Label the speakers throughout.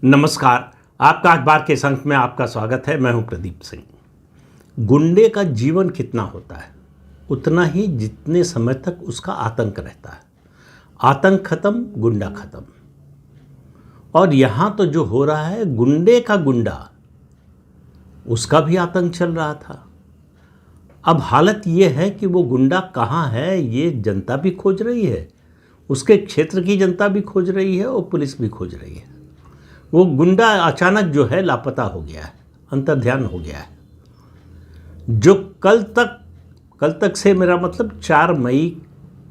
Speaker 1: नमस्कार। आपका अखबार के संक में आपका स्वागत है। मैं हूं प्रदीप सिंह। गुंडे का जीवन कितना होता है उतना ही जितने समय तक उसका आतंक रहता है। आतंक खत्म, गुंडा खत्म। और यहां तो जो हो रहा है, गुंडे का गुंडा, उसका भी आतंक चल रहा था। अब हालत ये है कि वो गुंडा कहाँ है ये जनता भी खोज रही है, उसके क्षेत्र की जनता भी खोज रही है और पुलिस भी खोज रही है। वो गुंडा अचानक जो है लापता हो गया है, अंतर्ध्यान हो गया है। जो कल तक से, मेरा मतलब 4 मई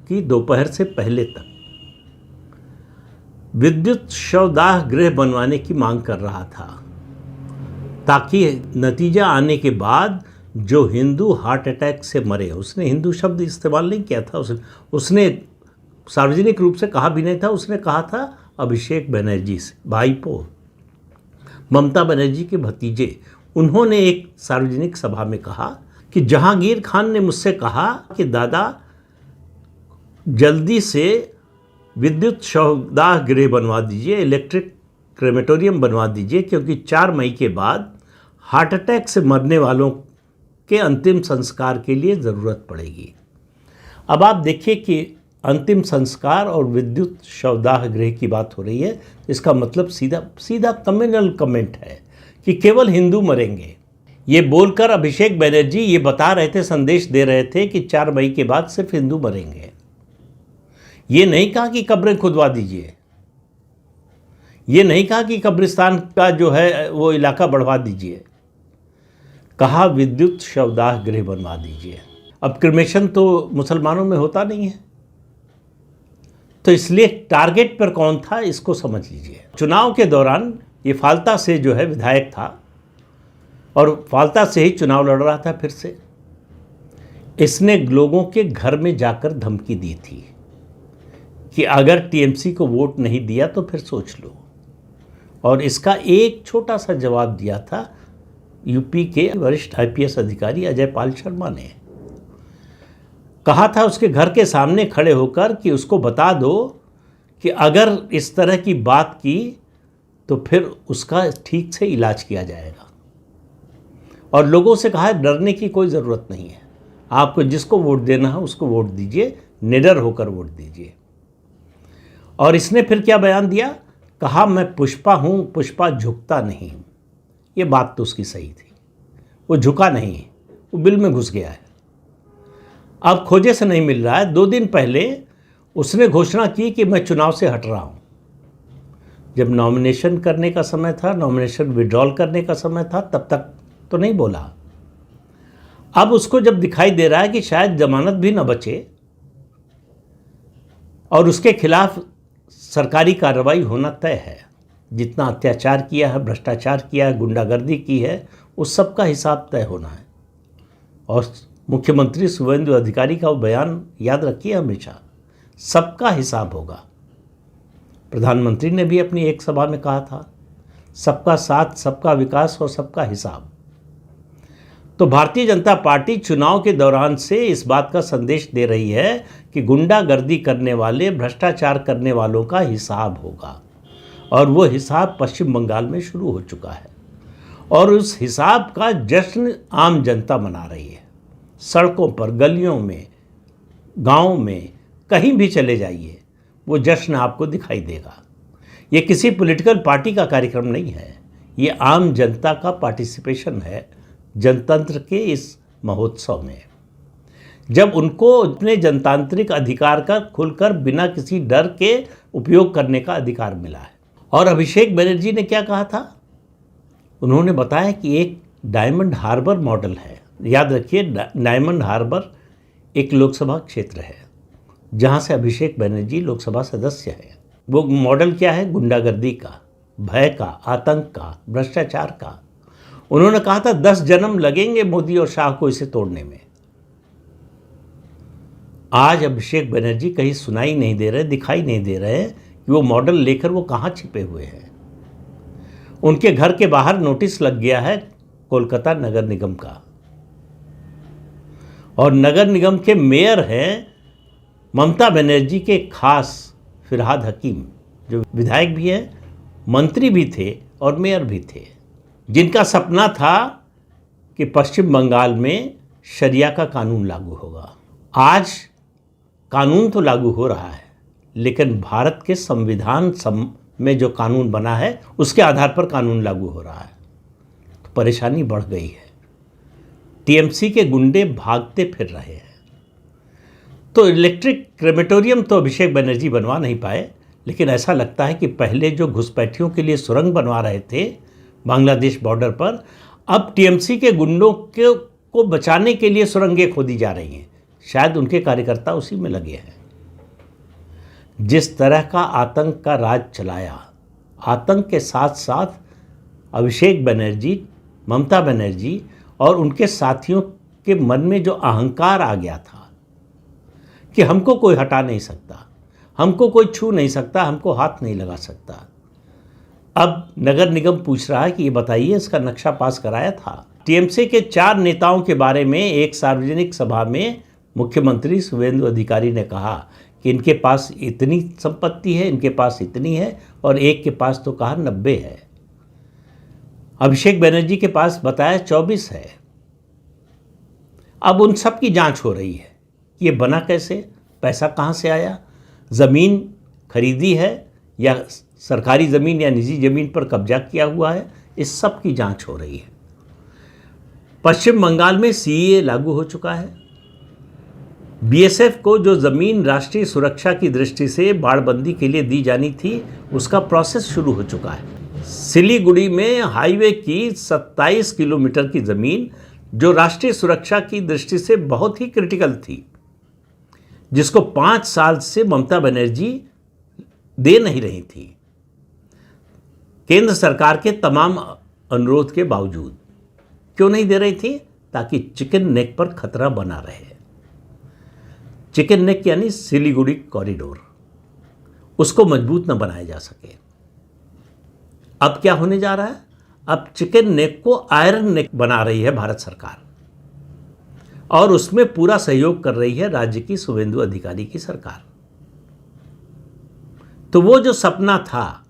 Speaker 1: की दोपहर से पहले तक विद्युत शवदाह गृह बनवाने की मांग कर रहा था, ताकि नतीजा आने के बाद जो हिंदू हार्ट अटैक से मरे, उसने हिंदू शब्द इस्तेमाल नहीं किया था, उसने सार्वजनिक रूप से कहा भी नहीं था। उसने कहा था अभिषेक बनर्जी से, भाईपो ममता बनर्जी के भतीजे। उन्होंने एक सार्वजनिक सभा में कहा कि जहांगीर खान ने मुझसे कहा कि दादा जल्दी से विद्युत शवदाह गृह बनवा दीजिए, इलेक्ट्रिक क्रेमेटोरियम बनवा दीजिए, क्योंकि 4 मई के बाद हार्ट अटैक से मरने वालों के अंतिम संस्कार के लिए ज़रूरत पड़ेगी। अब आप देखिए कि अंतिम संस्कार और विद्युत शवदाह गृह की बात हो रही है। इसका मतलब सीधा कम्युनल कमेंट है कि केवल हिंदू मरेंगे। ये बोलकर अभिषेक बनर्जी ये बता रहे थे, संदेश दे रहे थे कि 4 मई के बाद सिर्फ हिंदू मरेंगे। ये नहीं कहा कि कब्रें खुदवा दीजिए, ये नहीं कहा कि कब्रिस्तान का जो है वो इलाका बढ़वा दीजिए, कहा विद्युत शवदाह गृह बनवा दीजिए। अब क्रिमेशन तो मुसलमानों में होता नहीं है, तो इसलिए टारगेट पर कौन था इसको समझ लीजिए। चुनाव के दौरान ये फाल्ता से जो है विधायक था और फाल्ता से ही चुनाव लड़ रहा था फिर से। इसने लोगों के घर में जाकर धमकी दी थी कि अगर टीएमसी को वोट नहीं दिया तो फिर सोच लो। और इसका एक छोटा सा जवाब दिया था यूपी के वरिष्ठ आईपीएस अधिकारी अजय पाल शर्मा ने। कहा था उसके घर के सामने खड़े होकर कि उसको बता दो कि अगर इस तरह की बात की तो फिर उसका ठीक से इलाज किया जाएगा। और लोगों से कहा डरने की कोई ज़रूरत नहीं है, आपको जिसको वोट देना है उसको वोट दीजिए, निडर होकर वोट दीजिए। और इसने फिर क्या बयान दिया, कहा मैं पुष्पा हूँ, पुष्पा झुकता नहीं। ये बात तो उसकी सही थी, वो झुका नहीं, वो बिल में घुस गया है। अब खोजे से नहीं मिल रहा है। 2 दिन पहले उसने घोषणा की कि मैं चुनाव से हट रहा हूँ। जब नॉमिनेशन करने का समय था, नॉमिनेशन विड्रॉल करने का समय था, तब तक तो नहीं बोला। अब उसको जब दिखाई दे रहा है कि शायद जमानत भी न बचे और उसके खिलाफ सरकारी कार्रवाई होना तय है, जितना अत्याचार किया है, भ्रष्टाचार किया है, गुंडागर्दी की है, उस सब का हिसाब तय होना है। और मुख्यमंत्री शुभेंदु अधिकारी का वो बयान याद रखिए हमेशा, सबका हिसाब होगा। प्रधानमंत्री ने भी अपनी एक सभा में कहा था, सबका साथ, सबका विकास और सबका हिसाब। तो भारतीय जनता पार्टी चुनाव के दौरान से इस बात का संदेश दे रही है कि गुंडागर्दी करने वाले, भ्रष्टाचार करने वालों का हिसाब होगा। और वो हिसाब पश्चिम बंगाल में शुरू हो चुका है और उस हिसाब का जश्न आम जनता मना रही है। सड़कों पर, गलियों में, गाँव में, कहीं भी चले जाइए, वो जश्न आपको दिखाई देगा। ये किसी पॉलिटिकल पार्टी का कार्यक्रम नहीं है, ये आम जनता का पार्टिसिपेशन है जनतंत्र के इस महोत्सव में, जब उनको अपने जनतांत्रिक अधिकार का खुलकर बिना किसी डर के उपयोग करने का अधिकार मिला है। और अभिषेक बनर्जी ने क्या कहा था, उन्होंने बताया कि एक डायमंड हार्बर मॉडल है। याद रखिए, डायमंड हार्बर एक लोकसभा क्षेत्र है जहां से अभिषेक बनर्जी लोकसभा सदस्य है। वो मॉडल क्या है, गुंडागर्दी का, भय का, आतंक का, भ्रष्टाचार का। उन्होंने कहा था 10 जन्म लगेंगे मोदी और शाह को इसे तोड़ने में। आज अभिषेक बनर्जी कहीं सुनाई नहीं दे रहे, दिखाई नहीं दे रहे कि वो मॉडल लेकर वो कहाँ छिपे हुए हैं। उनके घर के बाहर नोटिस लग गया है कोलकाता नगर निगम का, और नगर निगम के मेयर हैं ममता बनर्जी के खास फिरहाद हकीम, जो विधायक भी है, मंत्री भी थे और मेयर भी थे, जिनका सपना था कि पश्चिम बंगाल में शरिया का कानून लागू होगा। आज कानून तो लागू हो रहा है, लेकिन भारत के संविधान में जो कानून बना है उसके आधार पर कानून लागू हो रहा है। तो परेशानी बढ़ गई है। टीएमसी के गुंडे भागते फिर रहे हैं। तो इलेक्ट्रिक क्रेमेटोरियम तो अभिषेक बनर्जी बनवा नहीं पाए, लेकिन ऐसा लगता है कि पहले जो घुसपैठियों के लिए सुरंग बनवा रहे थे बांग्लादेश बॉर्डर पर, अब टीएमसी के गुंडों को बचाने के लिए सुरंगें खोदी जा रही हैं। शायद उनके कार्यकर्ता उसी में लगे हैं। जिस तरह का आतंक का राज चलाया, आतंक के साथ साथ अभिषेक बनर्जी, ममता बनर्जी और उनके साथियों के मन में जो अहंकार आ गया था कि हमको कोई हटा नहीं सकता, हमको कोई छू नहीं सकता, हमको हाथ नहीं लगा सकता। अब नगर निगम पूछ रहा है कि ये बताइए, इसका नक्शा पास कराया था? टीएमसी के 4 नेताओं के बारे में एक सार्वजनिक सभा में मुख्यमंत्री शुभेंदु अधिकारी ने कहा कि इनके पास इतनी संपत्ति है, इनके पास इतनी है, और एक के पास तो कहा 90 है। अभिषेक बनर्जी के पास बताया 24 है। अब उन सब की जांच हो रही है। ये बना कैसे, पैसा कहाँ से आया, ज़मीन खरीदी है या सरकारी ज़मीन या निजी ज़मीन पर कब्जा किया हुआ है, इस सब की जांच हो रही है। पश्चिम बंगाल में सीएए लागू हो चुका है। बीएसएफ को जो ज़मीन राष्ट्रीय सुरक्षा की दृष्टि से बाड़बंदी के लिए दी जानी थी, उसका प्रोसेस शुरू हो चुका है। सिलीगुड़ी में हाईवे की 27 किलोमीटर की ज़मीन जो राष्ट्रीय सुरक्षा की दृष्टि से बहुत ही क्रिटिकल थी, जिसको 5 साल से ममता बनर्जी दे नहीं रही थी, केंद्र सरकार के तमाम अनुरोध के बावजूद। क्यों नहीं दे रही थी? ताकि चिकन नेक पर खतरा बना रहे। चिकन नेक यानी सिलीगुड़ी कॉरिडोर, उसको मजबूत न बनाया जा सके। अब क्या होने जा रहा है? अब चिकन नेक को आयरन नेक बना रही है भारत सरकार, और उसमें पूरा सहयोग कर रही है राज्य की शुभेंदु अधिकारी की सरकार। तो वो जो सपना था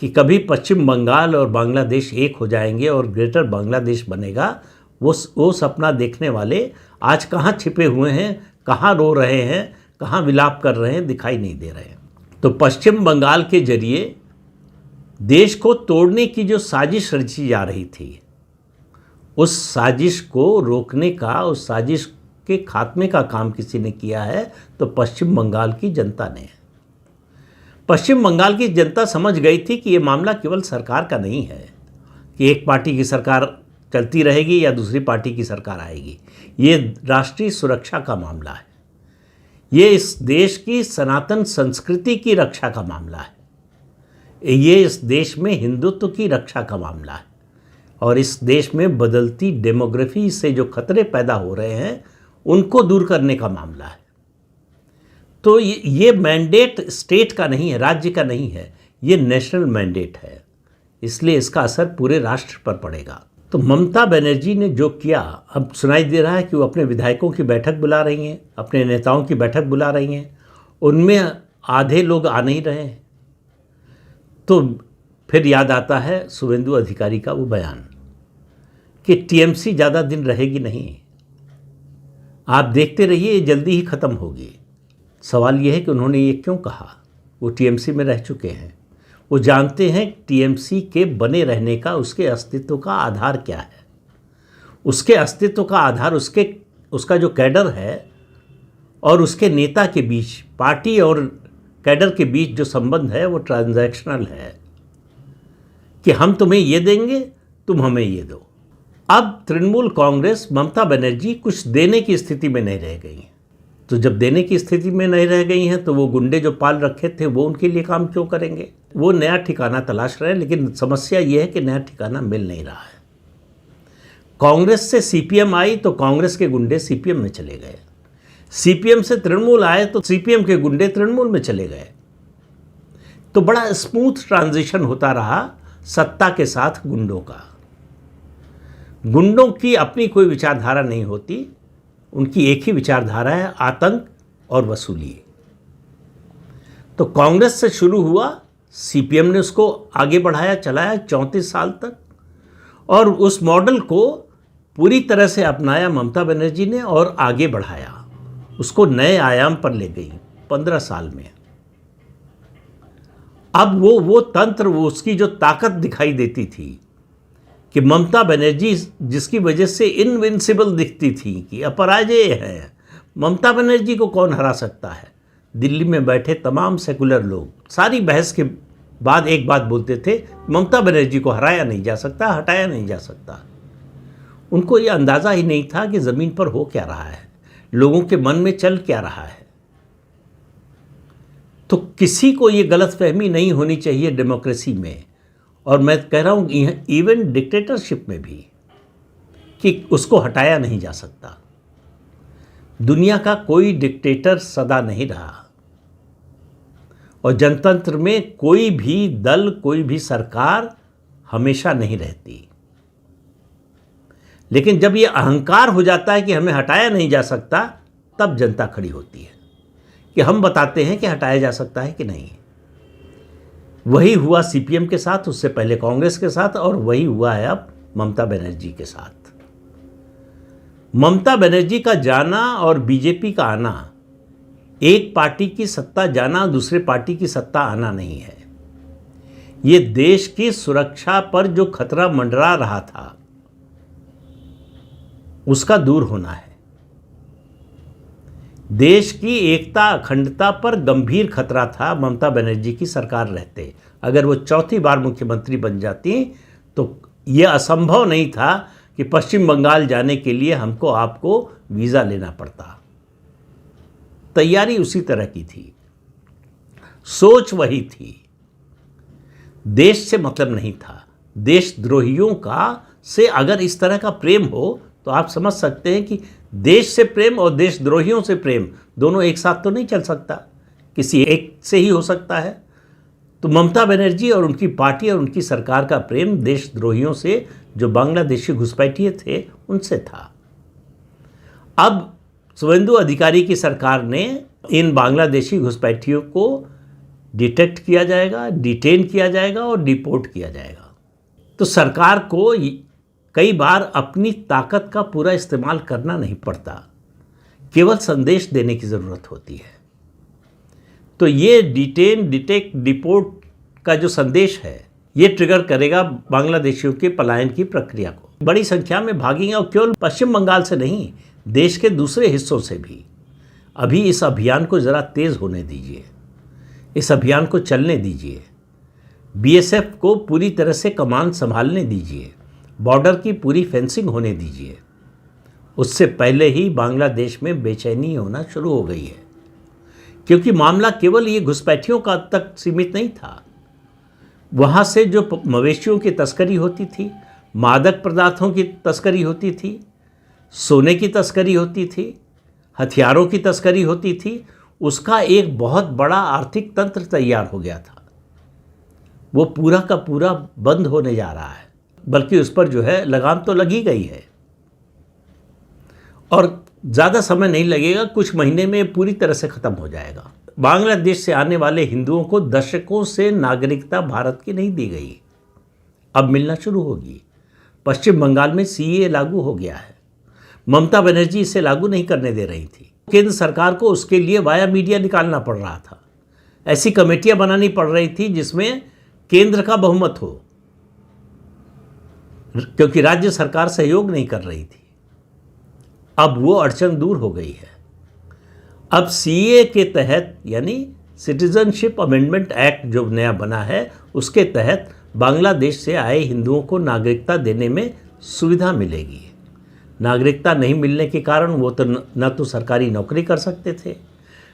Speaker 1: कि कभी पश्चिम बंगाल और बांग्लादेश एक हो जाएंगे और ग्रेटर बांग्लादेश बनेगा, वो सपना देखने वाले आज कहाँ छिपे हुए हैं, कहाँ रो रहे हैं, कहाँ विलाप कर रहे हैं, दिखाई नहीं दे रहे हैं। तो पश्चिम बंगाल के जरिए देश को तोड़ने की जो साजिश रची जा रही थी, उस साजिश को रोकने का, उस साजिश के खात्मे का काम किसी ने किया है, तो पश्चिम बंगाल की जनता ने। पश्चिम बंगाल की जनता समझ गई थी कि ये मामला केवल सरकार का नहीं है कि एक पार्टी की सरकार चलती रहेगी या दूसरी पार्टी की सरकार आएगी। ये राष्ट्रीय सुरक्षा का मामला है। ये इस देश की सनातन संस्कृति की रक्षा का मामला है। ये इस देश में हिंदुत्व की रक्षा का मामला है, और इस देश में बदलती डेमोग्राफी से जो खतरे पैदा हो रहे हैं, उनको दूर करने का मामला है। तो ये मैंडेट स्टेट का नहीं है, राज्य का नहीं है, ये नेशनल मैंडेट है। इसलिए इसका असर पूरे राष्ट्र पर पड़ेगा। तो ममता बनर्जी ने जो किया, अब सुनाई दे रहा है कि वो अपने विधायकों की बैठक बुला रही हैं, अपने नेताओं की बैठक बुला रही हैं, उनमें आधे लोग आ नहीं रहे हैं। तो फिर याद आता है शुभेंदु अधिकारी का वो बयान कि टीएमसी ज़्यादा दिन रहेगी नहीं, आप देखते रहिए, ये जल्दी ही ख़त्म होगी। सवाल ये है कि उन्होंने ये क्यों कहा? वो टीएमसी में रह चुके हैं, वो जानते हैं टीएमसी के बने रहने का, उसके अस्तित्व का आधार क्या है। उसके अस्तित्व का आधार उसका जो कैडर है और उसके नेता के बीच, पार्टी और कैडर के बीच जो संबंध है वो ट्रांजैक्शनल है कि हम तुम्हें ये देंगे, तुम हमें ये दो। अब तृणमूल कांग्रेस, ममता बनर्जी कुछ देने की स्थिति में नहीं रह गई हैं। तो जब देने की स्थिति में नहीं रह गई हैं, तो वो गुंडे जो पाल रखे थे वो उनके लिए काम क्यों करेंगे? वो नया ठिकाना तलाश रहे हैं, लेकिन समस्या ये है कि नया ठिकाना मिल नहीं रहा है। कांग्रेस से सीपीएम आई तो कांग्रेस के गुंडे सीपीएम में चले गए, सीपीएम से तृणमूल आए तो सीपीएम के गुंडे तृणमूल में चले गए। तो बड़ा स्मूथ ट्रांजिशन होता रहा सत्ता के साथ गुंडों का। गुंडों की अपनी कोई विचारधारा नहीं होती, उनकी एक ही विचारधारा है, आतंक और वसूली। तो कांग्रेस से शुरू हुआ, सीपीएम ने उसको आगे बढ़ाया, चलाया 34 साल तक, और उस मॉडल को पूरी तरह से अपनाया ममता बनर्जी ने और आगे बढ़ाया, उसको नए आयाम पर ले गई 15 साल में। अब वो तंत्र, वो उसकी जो ताकत दिखाई देती थी कि ममता बनर्जी जिसकी वजह से इनविंसिबल दिखती थी कि अपराजेय है, ममता बनर्जी को कौन हरा सकता है। दिल्ली में बैठे तमाम सेकुलर लोग सारी बहस के बाद एक बात बोलते थे, ममता बनर्जी को हराया नहीं जा सकता, हटाया नहीं जा सकता। उनको ये अंदाज़ा ही नहीं था कि ज़मीन पर हो क्या रहा है, लोगों के मन में चल क्या रहा है। तो किसी को ये गलतफहमी नहीं होनी चाहिए डेमोक्रेसी में, और मैं कह रहा हूँ इवन डिक्टेटरशिप में भी, कि उसको हटाया नहीं जा सकता। दुनिया का कोई डिक्टेटर सदा नहीं रहा, और जनतंत्र में कोई भी दल, कोई भी सरकार हमेशा नहीं रहती। लेकिन जब ये अहंकार हो जाता है कि हमें हटाया नहीं जा सकता, तब जनता खड़ी होती है कि हम बताते हैं कि हटाया जा सकता है कि नहीं। वही हुआ सीपीएम के साथ, उससे पहले कांग्रेस के साथ, और वही हुआ है अब ममता बनर्जी के साथ। ममता बनर्जी का जाना और बीजेपी का आना एक पार्टी की सत्ता जाना, दूसरे पार्टी की सत्ता आना नहीं है। ये देश की सुरक्षा पर जो खतरा मंडरा रहा था, उसका दूर होना है। देश की एकता, अखंडता पर गंभीर खतरा था ममता बनर्जी की सरकार रहते। अगर वो चौथी बार मुख्यमंत्री बन जाती तो यह असंभव नहीं था कि पश्चिम बंगाल जाने के लिए हमको आपको वीज़ा लेना पड़ता। तैयारी उसी तरह की थी, सोच वही थी, देश से मतलब नहीं था। देशद्रोहियों का से अगर इस तरह का प्रेम हो तो आप समझ सकते हैं कि देश से प्रेम और देशद्रोहियों से प्रेम दोनों एक साथ तो नहीं चल सकता, किसी एक से ही हो सकता है। तो ममता बनर्जी और उनकी पार्टी और उनकी सरकार का प्रेम देशद्रोहियों से, जो बांग्लादेशी घुसपैठिए थे, उनसे था। अब शुवेंदु अधिकारी की सरकार ने इन बांग्लादेशी घुसपैठियों को डिटेक्ट किया जाएगा, डिटेन किया जाएगा और डिपोर्ट किया जाएगा। तो सरकार को कई बार अपनी ताकत का पूरा इस्तेमाल करना नहीं पड़ता, केवल संदेश देने की ज़रूरत होती है। तो ये डिटेन, डिटेक्ट, डिपोर्ट का जो संदेश है, ये ट्रिगर करेगा बांग्लादेशियों के पलायन की प्रक्रिया को। बड़ी संख्या में भागेंगे, और केवल पश्चिम बंगाल से नहीं, देश के दूसरे हिस्सों से भी। अभी इस अभियान को ज़रा तेज़ होने दीजिए, इस अभियान को चलने दीजिए, बीएसएफ को पूरी तरह से कमान संभालने दीजिए, बॉर्डर की पूरी फेंसिंग होने दीजिए। उससे पहले ही बांग्लादेश में बेचैनी होना शुरू हो गई है, क्योंकि मामला केवल ये घुसपैठियों का तक सीमित नहीं था। वहाँ से जो मवेशियों की तस्करी होती थी, मादक पदार्थों की तस्करी होती थी, सोने की तस्करी होती थी, हथियारों की तस्करी होती थी, उसका एक बहुत बड़ा आर्थिक तंत्र तैयार हो गया था। वो पूरा का पूरा बंद होने जा रहा है, बल्कि उस पर जो है लगाम तो लगी गई है, और ज़्यादा समय नहीं लगेगा, कुछ महीने में पूरी तरह से ख़त्म हो जाएगा। बांग्लादेश से आने वाले हिंदुओं को दशकों से नागरिकता भारत की नहीं दी गई, अब मिलना शुरू होगी। पश्चिम बंगाल में सीएए लागू हो गया है, ममता बनर्जी इसे लागू नहीं करने दे रही थी। केंद्र सरकार को उसके लिए वाया मीडिया निकालना पड़ रहा था, ऐसी कमेटियां बनानी पड़ रही थी जिसमें केंद्र का बहुमत हो, क्योंकि राज्य सरकार सहयोग नहीं कर रही थी। अब वो अड़चन दूर हो गई है। अब सीए के तहत, यानी सिटीजनशिप अमेंडमेंट एक्ट जो नया बना है, उसके तहत बांग्लादेश से आए हिंदुओं को नागरिकता देने में सुविधा मिलेगी। नागरिकता नहीं मिलने के कारण वो तो न तो सरकारी नौकरी कर सकते थे,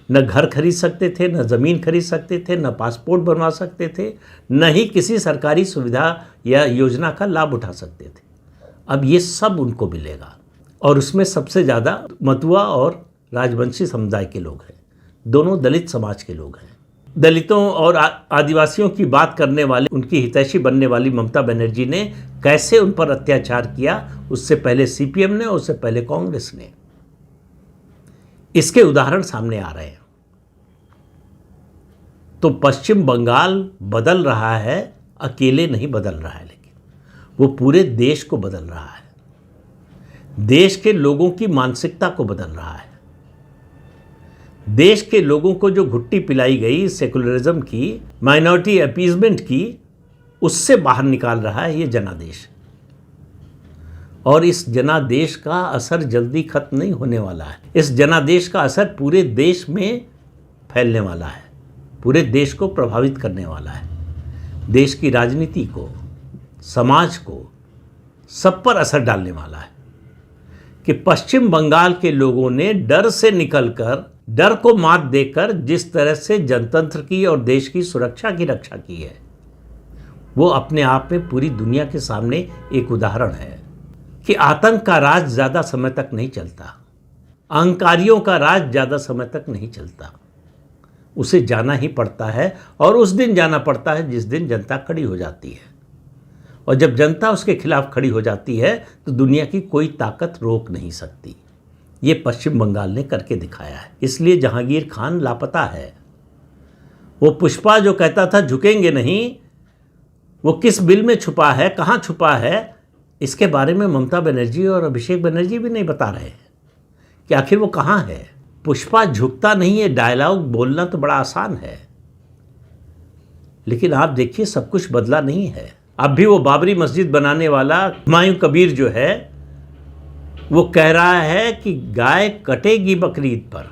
Speaker 1: न घर खरीद सकते थे, न ज़मीन खरीद सकते थे, न पासपोर्ट बनवा सकते थे, न ही किसी सरकारी सुविधा या योजना का लाभ उठा सकते थे। अब ये सब उनको मिलेगा, और उसमें सबसे ज़्यादा मतुआ और राजवंशी समुदाय के लोग हैं, दोनों दलित समाज के लोग हैं। दलितों और आदिवासियों की बात करने वाले, उनकी हितैषी बनने वाली ममता बनर्जी ने कैसे उन पर अत्याचार किया, उससे पहले सीपीएम ने, उससे पहले कांग्रेस ने, इसके उदाहरण सामने आ रहे हैं। तो पश्चिम बंगाल बदल रहा है, अकेले नहीं बदल रहा है, लेकिन वो पूरे देश को बदल रहा है, देश के लोगों की मानसिकता को बदल रहा है। देश के लोगों को जो घुट्टी पिलाई गई सेकुलरिज्म की, माइनॉरिटी अपीजमेंट की, उससे बाहर निकाल रहा है ये जनादेश। और इस जनादेश का असर जल्दी खत्म नहीं होने वाला है। इस जनादेश का असर पूरे देश में फैलने वाला है, पूरे देश को प्रभावित करने वाला है। देश की राजनीति को, समाज को, सब पर असर डालने वाला है कि पश्चिम बंगाल के लोगों ने डर से निकलकर, डर को मात देकर जिस तरह से जनतंत्र की और देश की सुरक्षा की रक्षा की है, वो अपने आप में पूरी दुनिया के सामने एक उदाहरण है कि आतंक का राज ज़्यादा समय तक नहीं चलता, अहंकारियों का राज ज़्यादा समय तक नहीं चलता। उसे जाना ही पड़ता है, और उस दिन जाना पड़ता है जिस दिन जनता खड़ी हो जाती है। और जब जनता उसके खिलाफ खड़ी हो जाती है तो दुनिया की कोई ताकत रोक नहीं सकती। ये पश्चिम बंगाल ने करके दिखाया है। इसलिए जहांगीर खान लापता है। वो पुष्पा जो कहता था झुकेंगे नहीं, वो किस बिल में छुपा है, कहाँ छुपा है, इसके बारे में ममता बनर्जी और अभिषेक बनर्जी भी नहीं बता रहे हैं कि आखिर वो कहाँ है। पुष्पा झुकता नहीं है, डायलॉग बोलना तो बड़ा आसान है, लेकिन आप देखिए सब कुछ बदला नहीं है। अब भी वो बाबरी मस्जिद बनाने वाला हुमायूं कबीर जो है, वो कह रहा है कि गाय कटेगी बकरीद पर,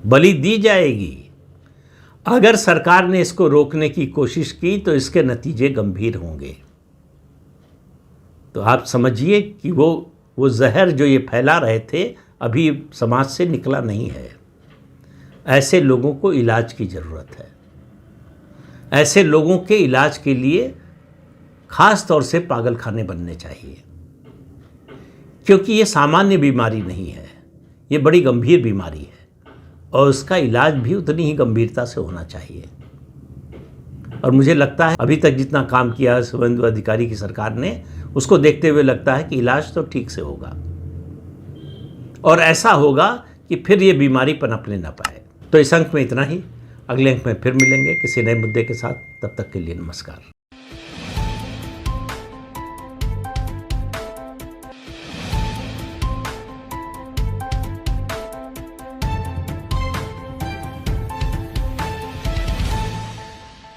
Speaker 1: बलि दी जाएगी। अगर सरकार ने इसको रोकने की कोशिश की तो इसके नतीजे गंभीर होंगे। तो आप समझिए कि वो जहर जो ये फैला रहे थे अभी समाज से निकला नहीं है। ऐसे लोगों को इलाज की ज़रूरत है। ऐसे लोगों के इलाज के लिए खास तौर से पागलखाने बनने चाहिए, क्योंकि ये सामान्य बीमारी नहीं है, ये बड़ी गंभीर बीमारी है और उसका इलाज भी उतनी ही गंभीरता से होना चाहिए। और मुझे लगता है अभी तक जितना काम किया है शुभेंदु अधिकारी की सरकार ने, उसको देखते हुए लगता है कि इलाज तो ठीक से होगा और ऐसा होगा कि फिर ये बीमारी पनपने न पाए। तो इस अंक में इतना ही। अगले अंक में फिर मिलेंगे किसी नए मुद्दे के साथ। तब तक के लिए नमस्कार।